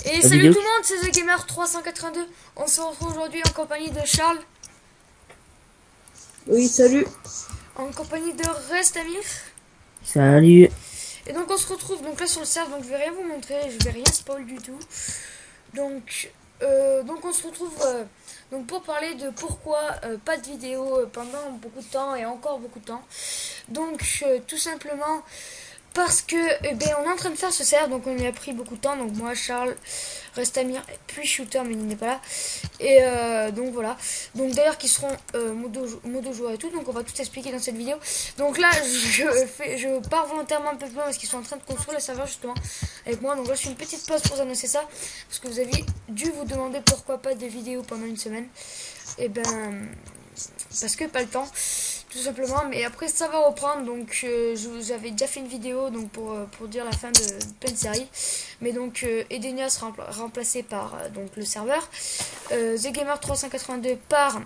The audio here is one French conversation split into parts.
Et La salut vidéo. tout le monde, c'est The Gamer 382. On se retrouve aujourd'hui en compagnie de Charles, Oui, salut. en compagnie de Restamir. Salut. Et donc on se retrouve donc là sur le serve, donc je vais rien vous montrer, je vais rien spoil du tout. Donc on se retrouve donc pour parler de pourquoi pas de vidéo pendant beaucoup de temps et encore beaucoup de temps. Tout simplement parce que on est en train de faire ce serve, donc on y a pris beaucoup de temps. Donc moi, Charles, Restamir, puis Shooter, mais il n'est pas là. Et donc voilà. Donc d'ailleurs qui seront modo joueur et tout. Donc on va tout expliquer dans cette vidéo. Donc là je pars volontairement un peu plus loin parce qu'ils sont en train de construire le serveur justement avec moi. Donc là je fais une petite pause pour vous annoncer ça. Parce que vous avez dû vous demander pourquoi pas de vidéo pendant une semaine. Et parce que pas le temps tout simplement, mais après ça va reprendre. Donc j'avais déjà fait une vidéo donc pour dire la fin de plein de séries, mais donc Edenia sera remplacé par donc le serveur, The Gamer 382 par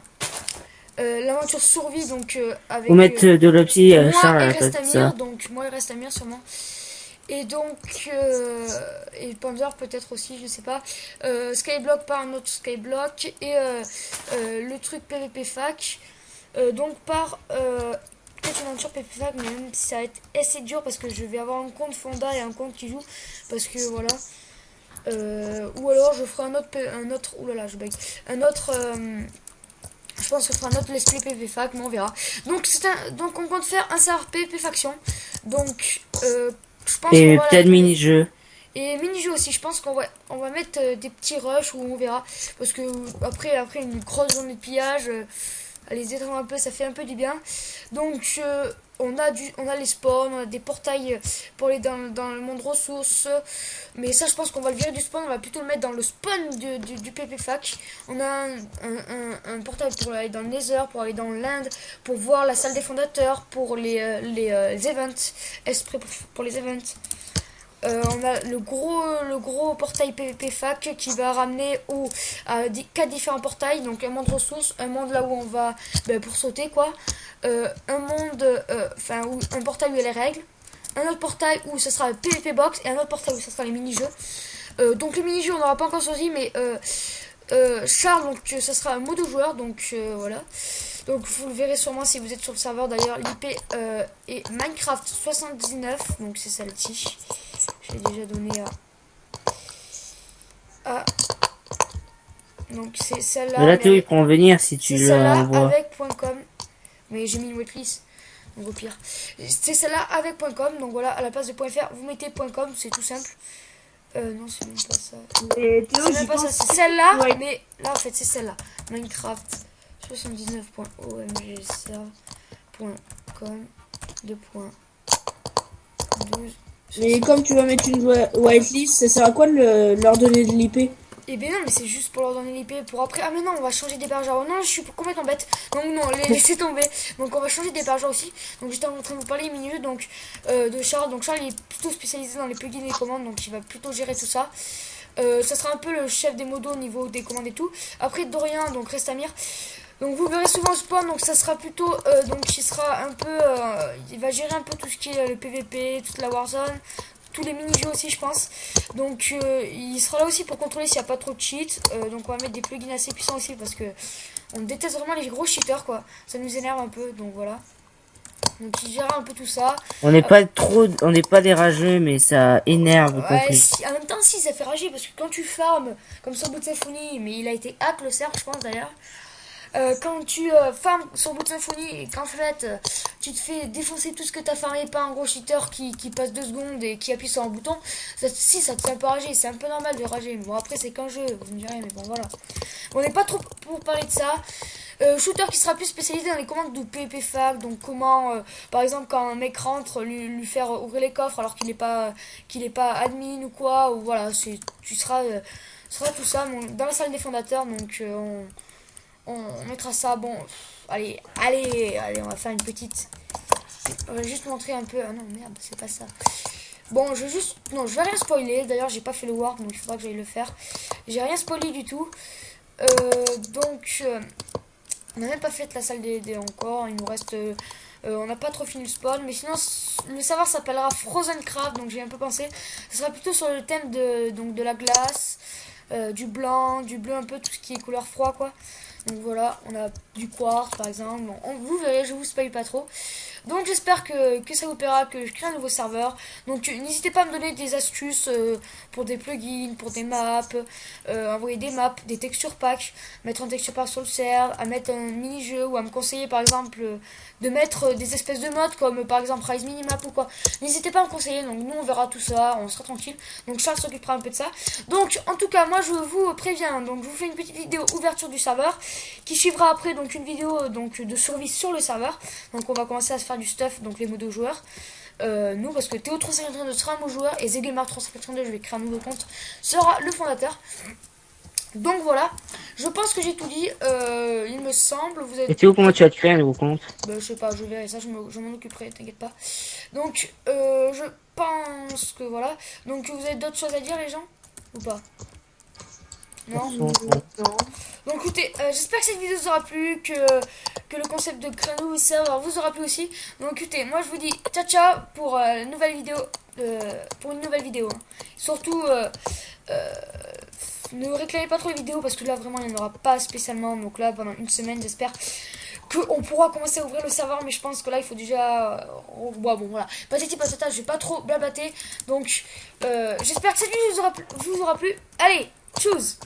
l'aventure survie, donc Faut avec mettre de l'opti moi Charles à et la place de Restamir, ça. donc moi et Restamir sûrement, et donc et Panzer peut-être aussi, je sais pas, Skyblock par un autre Skyblock, et le truc PVP fac, donc par peut-être une aventure PVP fac, mais même si ça va être assez dur parce que je vais avoir un compte Fonda et un compte qui joue, parce que voilà. Ou alors je ferai un autre, oulala je bug, un autre, je pense que ce sera un autre let's play PVP fac, mais on verra. Donc on compte faire un serveur PVP faction, donc je pense qu'on Et va peut-être l'appeler. mini-jeu. Et mini-jeu aussi, je pense qu'on va mettre des petits rushs où on verra. Parce que après une grosse journée de pillage, les détendre un peu, ça fait un peu du bien. Donc on a les spawns, on a des portails pour aller dans le monde ressources. Mais ça, je pense qu'on va le virer du spawn, on va plutôt le mettre dans le spawn du PPFAC. On a un portail pour aller dans le Nether, pour aller dans l'Inde, pour voir la salle des fondateurs, pour les events, esprit pour les events. On a le gros portail PVP fac qui va ramener à 4 différents portails. Donc un monde ressources, un monde là où on va pour sauter quoi, un monde, un portail où il y a les règles, un autre portail où ce sera le PVP box et un autre portail où ce sera les mini-jeux. Donc les mini-jeux on n'aura pas encore choisi, mais Charles, donc ça sera un mode joueur, donc voilà. Donc vous le verrez sûrement si vous êtes sur le serveur. D'ailleurs l'IP est Minecraft 79, donc c'est celle-ci. J'ai déjà donné à donc c'est Mais celle-là, là, Théo, il mais prend venir si c'est tu celle-là l'envoies. avec .com, mais j'ai mis une waitlist, donc au pire c'est celle-là avec .com. Donc voilà, à la place de .fr vous mettez .com, c'est tout simple. Non, c'est même pas ça, Et Théo, c'est même j'y pas ça, pense. c'est celle-là, Ouais. mais là en fait c'est celle-là, Minecraft 79.omgserve.com 2.12. Mais comme tu vas mettre une whitelist, ça sert à quoi de leur donner de l'IP? Et ben non, mais c'est juste pour leur donner l'IP pour après. Ah mais non, on va changer d'hébergeur. Non, je suis complètement bête. Donc non, laissez tomber. Donc on va changer d'hébergeur aussi. Donc j'étais en train de vous parler minutes donc de Charles. Donc Charles il est plutôt spécialisé dans les plugins et les commandes, donc il va plutôt gérer tout ça. Ça sera un peu le chef des modos au niveau des commandes et tout. Après Dorian, donc Restamir. Donc vous verrez souvent spawn, donc ça sera plutôt donc il sera un peu il va gérer un peu tout ce qui est le PVP, toute la Warzone, tous les mini-jeux aussi je pense. Donc il sera là aussi pour contrôler s'il n'y a pas trop de cheats. Donc on va mettre des plugins assez puissants aussi parce que on déteste vraiment les gros cheaters quoi. Ça nous énerve un peu, donc voilà. Donc il gérera un peu tout ça. On n'est pas trop, on n'est pas des rageux, mais ça énerve quand Ouais, même. si, en même temps si ça fait rager parce que quand tu farmes comme sur Bout de Symphonie, mais il a été hack le serve je pense d'ailleurs. Quand tu farmes sur Bout de Symphonie et qu'en fait tu te fais défoncer tout ce que tu as farmé par un gros cheater qui passe 2 secondes et qui appuie sur un bouton, si ça te fait un peu rager, c'est un peu normal de rager. Bon après c'est qu'un jeu, vous me direz, mais bon voilà. On n'est pas trop pour parler de ça. Shooter qui sera plus spécialisé dans les commandes de PvP fac, donc comment par exemple quand un mec rentre lui faire ouvrir les coffres alors qu'il est pas admin ou quoi, ou voilà, tu seras tout ça dans la salle des fondateurs. Donc on mettra ça. Bon, allez, on va faire une petite. On va juste montrer un peu. Ah non, merde, c'est pas ça. Bon, je vais juste. Non, je vais rien spoiler. D'ailleurs, j'ai pas fait le warp, donc il faudra que j'aille le faire. J'ai rien spoilé du tout. On n'a même pas fait la salle des encore. Il nous reste On n'a pas trop fini le spawn, mais sinon le serveur s'appellera Frozen Craft, donc j'ai un peu pensé. Ce sera plutôt sur le thème de la glace, du blanc, du bleu, un peu tout ce qui est couleur froid quoi. Donc voilà, on a du quartz par exemple. Bon, vous verrez, je vous spoil pas trop. Donc j'espère que ça vous plaira, que je crée un nouveau serveur. Donc n'hésitez pas à me donner des astuces pour des plugins, pour des maps, envoyer des maps, des texture packs, mettre un texture pack sur le serveur, à mettre un mini-jeu ou à me conseiller par exemple de mettre des espèces de modes comme par exemple Rise Minimap ou quoi. N'hésitez pas à me conseiller, donc nous on verra tout ça, on sera tranquille. Donc Charles s'occupera un peu de ça. Donc en tout cas moi je vous préviens, donc je vous fais une petite vidéo ouverture du serveur qui suivra après donc une vidéo donc de survie sur le serveur. Donc on va commencer à se faire du stuff, donc les modos joueurs. Nous parce que Théo 352 sera un mot joueur et Zegelmar 352, je vais créer un nouveau compte, sera le fondateur. Donc voilà, je pense que j'ai tout dit, il me semble. Vous Et êtes... Théo, comment tu as créé un nouveau compte? Bah, je sais pas, je verrai ça, je m'en occuperai, t'inquiète pas. Donc je pense que voilà. Donc vous avez d'autres choses à dire les gens? Ou pas? Non? Bon. Non. Donc écoutez, j'espère que cette vidéo vous aura plu, que le concept de créer un nouveau serveur vous aura plu aussi. Donc écoutez, moi je vous dis ciao ciao pour une nouvelle vidéo. Hein. Surtout, ne réclamez pas trop les vidéos parce que là vraiment il n'y en aura pas spécialement. Donc là pendant une semaine j'espère qu'on pourra commencer à ouvrir le serveur. Mais je pense que là il faut déjà... bon voilà, patati patata, je vais pas trop blablater. Donc j'espère que cette vidéo vous aura plu. Allez, tchuss.